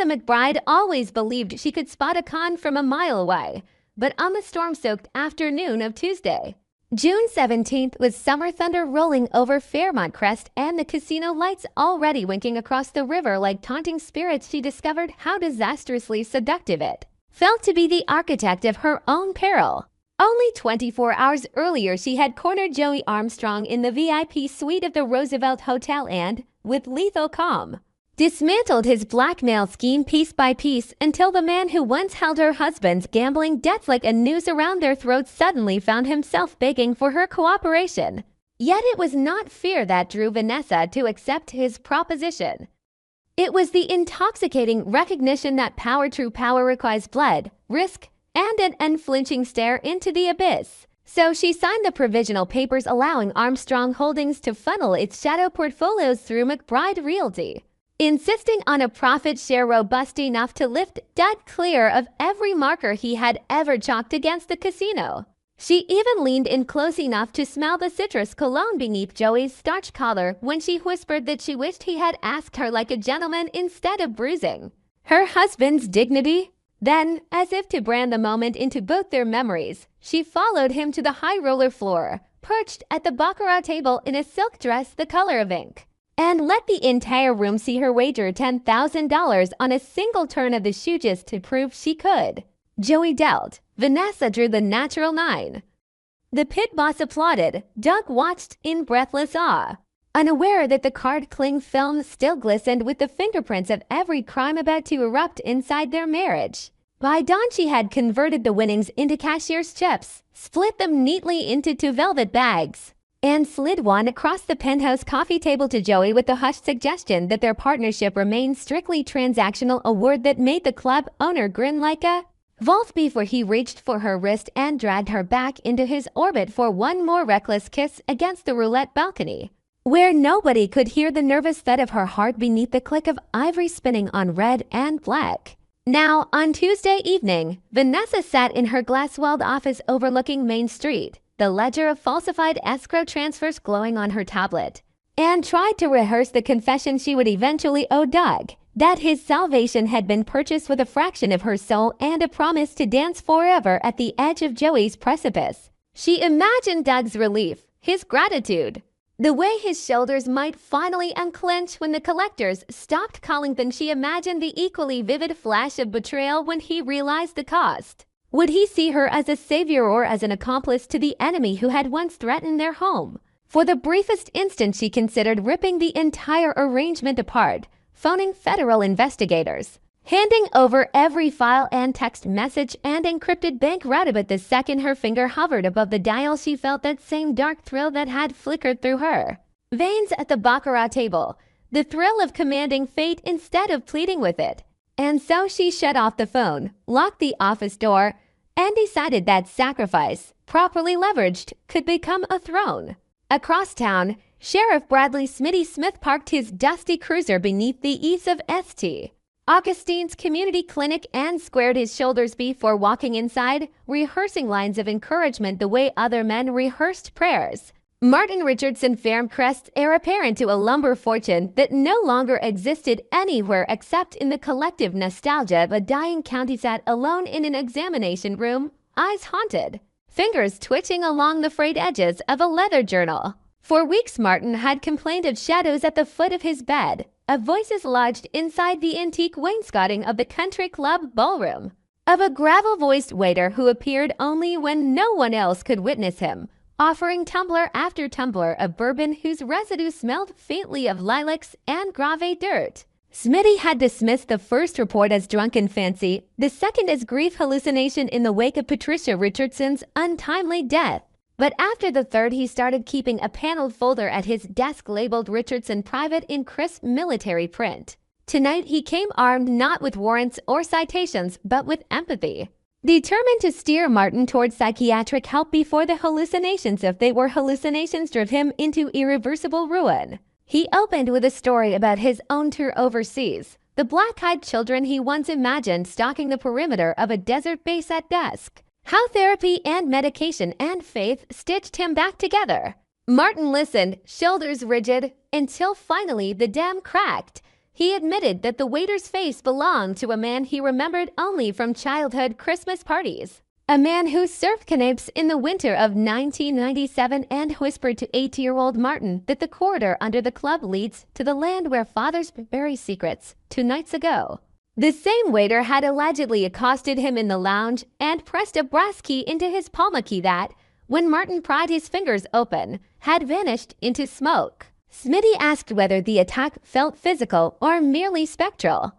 Vanessa McBride always believed she could spot a con from a mile away, but on the storm-soaked afternoon of Tuesday, June 17th, with summer thunder rolling over Fairmont Crest and the casino lights already winking across the river like taunting spirits, she discovered how disastrously seductive it felt to be the architect of her own peril. Only 24 hours earlier, she had cornered Joey Armstrong in the VIP suite of the Roosevelt Hotel and, with lethal calm, dismantled his blackmail scheme piece by piece until the man who once held her husband's gambling debts like a noose around their throats suddenly found himself begging for her cooperation. Yet it was not fear that drew Vanessa to accept his proposition. It was the intoxicating recognition that true power requires blood, risk, and an unflinching stare into the abyss. So she signed the provisional papers allowing Armstrong Holdings to funnel its shadow portfolios through McBride Realty, insisting on a profit share robust enough to lift Dud clear of every marker he had ever chalked against the casino. She even leaned in close enough to smell the citrus cologne beneath Joey's starched collar when she whispered that she wished he had asked her like a gentleman instead of bruising her husband's dignity. Then, as if to brand the moment into both their memories, she followed him to the high roller floor, perched at the baccarat table in a silk dress the color of ink, and let the entire room see her wager $10,000 on a single turn of the shoe just to prove she could. Joey dealt. Vanessa drew the natural 9. The pit boss applauded. Doug watched in breathless awe, unaware that the card cling film still glistened with the fingerprints of every crime about to erupt inside their marriage. By dawn, she had converted the winnings into cashier's chips, split them neatly into 2 velvet bags, and slid one across the penthouse coffee table to Joey with the hushed suggestion that their partnership remain strictly transactional, a word that made the club owner grin like a wolf before he reached for her wrist and dragged her back into his orbit for one more reckless kiss against the roulette balcony, where nobody could hear the nervous thud of her heart beneath the click of ivory spinning on red and black. Now, on Tuesday evening, Vanessa sat in her glass-walled office overlooking Main Street, the ledger of falsified escrow transfers glowing on her tablet, and tried to rehearse the confession she would eventually owe Doug, that his salvation had been purchased with a fraction of her soul and a promise to dance forever at the edge of Joey's precipice. She imagined Doug's relief, his gratitude, the way his shoulders might finally unclench when the collectors stopped calling them. She imagined the equally vivid flash of betrayal when he realized the cost. Would he see her as a savior or as an accomplice to the enemy who had once threatened their home? For the briefest instant, she considered ripping the entire arrangement apart, phoning federal investigators, handing over every file and text message and encrypted bank route. But the second her finger hovered above the dial, she felt that same dark thrill that had flickered through her veins at the baccarat table, the thrill of commanding fate instead of pleading with it. And so she shut off the phone, locked the office door, and decided that sacrifice, properly leveraged, could become a throne. Across town, Sheriff Bradley Smitty Smith parked his dusty cruiser beneath the eaves of St. Augustine's Community Clinic and squared his shoulders before walking inside, rehearsing lines of encouragement the way other men rehearsed prayers. Martin Richardson, Fairmcrest's heir apparent to a lumber fortune that no longer existed anywhere except in the collective nostalgia of a dying county, sat alone in an examination room, eyes haunted, fingers twitching along the frayed edges of a leather journal. For weeks, Martin had complained of shadows at the foot of his bed, of voices lodged inside the antique wainscoting of the country club ballroom, of a gravel-voiced waiter who appeared only when no one else could witness him, offering tumbler after tumbler of bourbon whose residue smelled faintly of lilacs and grave dirt. Smitty had dismissed the first report as drunken fancy, the second as grief hallucination in the wake of Patricia Richardson's untimely death. But after the third, he started keeping a paneled folder at his desk labeled Richardson Private in crisp military print. Tonight, he came armed not with warrants or citations, but with empathy, determined to steer Martin towards psychiatric help before the hallucinations, if they were hallucinations, drove him into irreversible ruin. He opened with a story about his own tour overseas, the black-eyed children he once imagined stalking the perimeter of a desert base at dusk, how therapy and medication and faith stitched him back together. Martin listened, shoulders rigid, until finally the dam cracked. he admitted that the waiter's face belonged to a man he remembered only from childhood Christmas parties. A man who served canapes in the winter of 1997 and whispered to 8-year-old Martin that the corridor under the club leads to the land where fathers bury secrets 2 nights ago. The same waiter had allegedly accosted him in the lounge and pressed a brass key into his Palma key that, when Martin pried his fingers open, had vanished into smoke. Smitty asked whether the attack felt physical or merely spectral.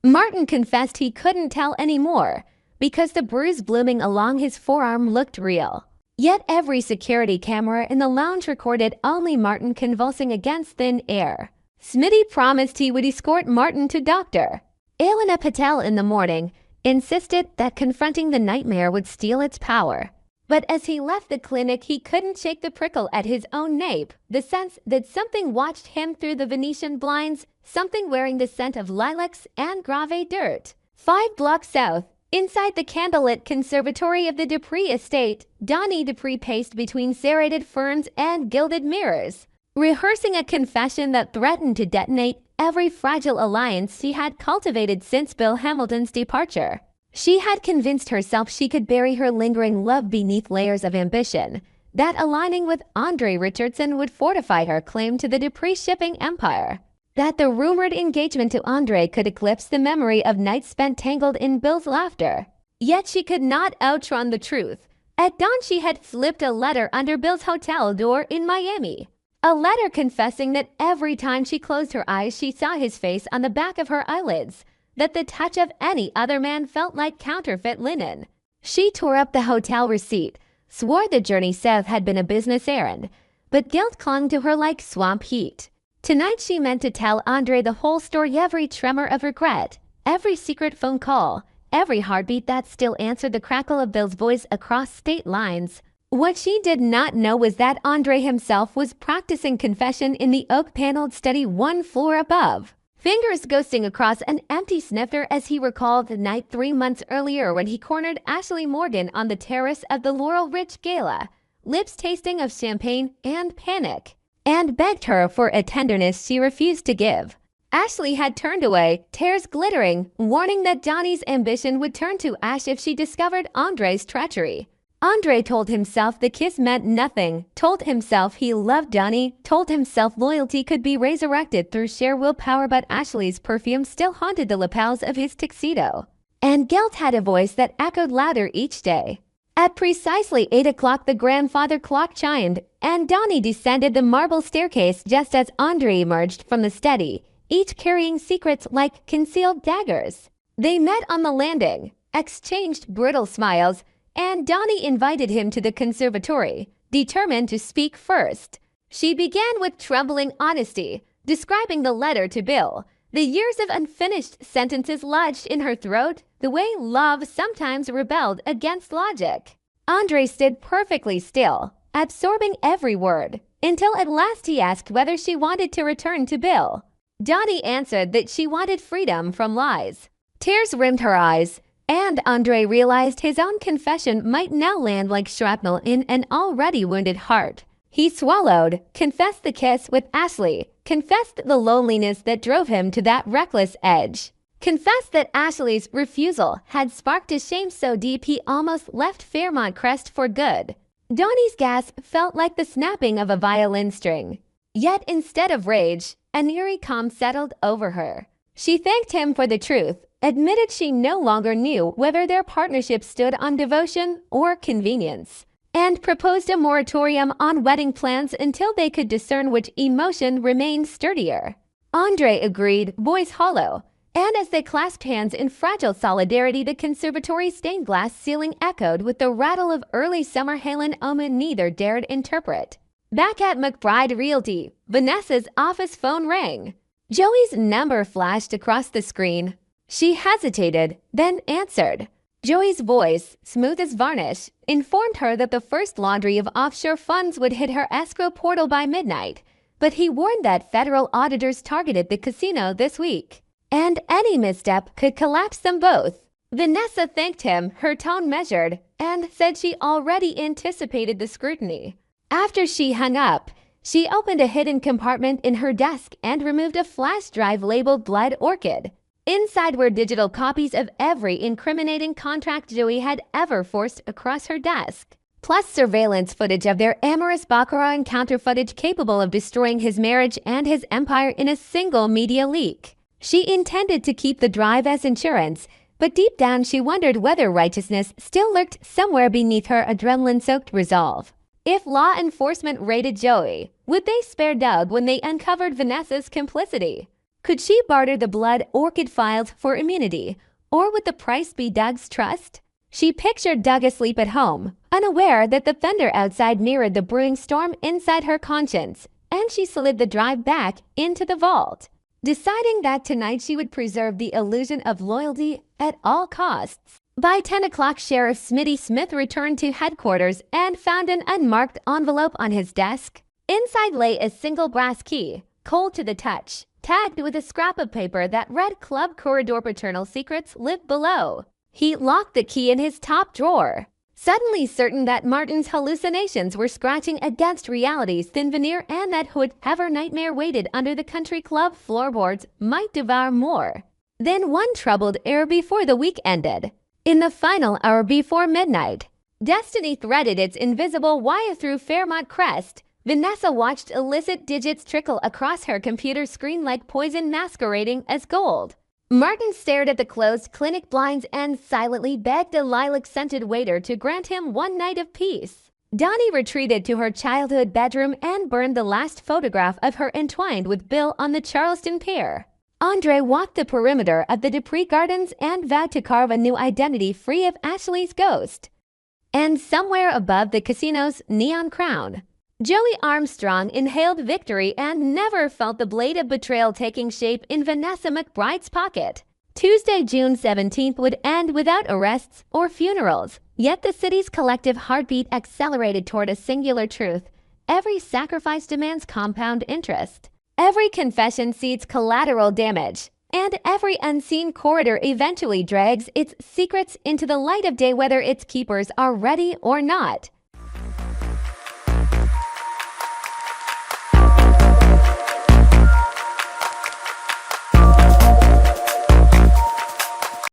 Martin confessed he couldn't tell anymore because the bruise blooming along his forearm looked real. Yet every security camera in the lounge recorded only Martin convulsing against thin air. Smitty promised he would escort Martin to Dr. Elena Patel in the morning, insisted that confronting the nightmare would steal its power. But as he left the clinic, he couldn't shake the prickle at his own nape, the sense that something watched him through the Venetian blinds, something wearing the scent of lilacs and grave dirt. 5 blocks south, inside the candlelit conservatory of the Dupree estate, Donnie Dupree paced between serrated ferns and gilded mirrors, rehearsing a confession that threatened to detonate every fragile alliance she had cultivated since Bill Hamilton's departure. She had convinced herself she could bury her lingering love beneath layers of ambition, that aligning with Andre Richardson would fortify her claim to the Dupree shipping empire, that the rumored engagement to Andre could eclipse the memory of nights spent tangled in Bill's laughter. Yet she could not outrun the truth. At dawn she had slipped a letter under Bill's hotel door in Miami. A letter confessing that every time she closed her eyes she saw his face on the back of her eyelids, that the touch of any other man felt like counterfeit linen. She tore up the hotel receipt, swore the journey south had been a business errand, but guilt clung to her like swamp heat. Tonight she meant to tell Andre the whole story, every tremor of regret, every secret phone call, every heartbeat that still answered the crackle of Bill's voice across state lines. What she did not know was that Andre himself was practicing confession in the oak-paneled study 1 floor above, fingers ghosting across an empty snifter as he recalled the night 3 months earlier when he cornered Ashley Morgan on the terrace of the Laurel Ridge Gala, lips tasting of champagne and panic, and begged her for a tenderness she refused to give. Ashley had turned away, tears glittering, warning that Donnie's ambition would turn to ash if she discovered Andre's treachery. Andre told himself the kiss meant nothing, told himself he loved Donnie, told himself loyalty could be resurrected through sheer willpower, but Ashley's perfume still haunted the lapels of his tuxedo. And guilt had a voice that echoed louder each day. At precisely 8 o'clock the grandfather clock chimed, and Donnie descended the marble staircase just as Andre emerged from the study, each carrying secrets like concealed daggers. They met on the landing, exchanged brittle smiles, and Donnie invited him to the conservatory, determined to speak first. She began with trembling honesty, describing the letter to Bill, the years of unfinished sentences lodged in her throat, the way love sometimes rebelled against logic. Andre stood perfectly still, absorbing every word, until at last he asked whether she wanted to return to Bill. Donnie answered that she wanted freedom from lies. Tears rimmed her eyes, and Andre realized his own confession might now land like shrapnel in an already wounded heart. He swallowed, confessed the kiss with Ashley, confessed the loneliness that drove him to that reckless edge, confessed that Ashley's refusal had sparked a shame so deep he almost left Fairmont Crest for good. Donnie's gasp felt like the snapping of a violin string. Yet instead of rage, an eerie calm settled over her. She thanked him for the truth, admitted she no longer knew whether their partnership stood on devotion or convenience, and proposed a moratorium on wedding plans until they could discern which emotion remained sturdier. Andre agreed, voice hollow, and as they clasped hands in fragile solidarity, the conservatory's stained glass ceiling echoed with the rattle of early summer Halen omen neither dared interpret. Back at McBride Realty, Vanessa's office phone rang. Joey's number flashed across the screen. She hesitated, then answered. Joey's voice, smooth as varnish, informed her that the first laundry of offshore funds would hit her escrow portal by midnight, but he warned that federal auditors targeted the casino this week, and any misstep could collapse them both. Vanessa thanked him, her tone measured, and said she already anticipated the scrutiny. After she hung up, She opened a hidden compartment in her desk and removed a flash drive labeled Blood Orchid. Inside were digital copies of every incriminating contract Joey had ever forced across her desk, plus surveillance footage of their amorous baccarat encounter, footage capable of destroying his marriage and his empire in a single media leak. She intended to keep the drive as insurance, but deep down she wondered whether righteousness still lurked somewhere beneath her adrenaline-soaked resolve. If law enforcement raided Joey, would they spare Doug when they uncovered Vanessa's complicity? Could she barter the Blood Orchid files for immunity, or would the price be Doug's trust? She pictured Doug asleep at home, unaware that the thunder outside mirrored the brewing storm inside her conscience, and she slid the drive back into the vault, deciding that tonight she would preserve the illusion of loyalty at all costs. By 10 o'clock, Sheriff Smitty Smith returned to headquarters and found an unmarked envelope on his desk. Inside lay a single brass key, cold to the touch, tagged with a scrap of paper that read Club Corridor Paternal Secrets live below. He locked the key in his top drawer, suddenly certain that Martin's hallucinations were scratching against reality's thin veneer and that whatever nightmare waited under the country club floorboards might devour more than one troubled hour before the week ended. In the final hour before midnight, destiny threaded its invisible wire through Fairmont Crest. Vanessa watched illicit digits trickle across her computer screen like poison masquerading as gold. Martin stared at the closed clinic blinds and silently begged a lilac-scented waiter to grant him one night of peace. Donnie retreated to her childhood bedroom and burned the last photograph of her entwined with Bill on the Charleston Pier. Andre walked the perimeter of the Dupree Gardens and vowed to carve a new identity free of Ashley's ghost. And somewhere above the casino's neon crown, Joey Armstrong inhaled victory and never felt the blade of betrayal taking shape in Vanessa McBride's pocket. Tuesday, June 17th would end without arrests or funerals, yet the city's collective heartbeat accelerated toward a singular truth. Every sacrifice demands compound interest. Every confession seeds collateral damage, and every unseen corridor eventually drags its secrets into the light of day, whether its keepers are ready or not.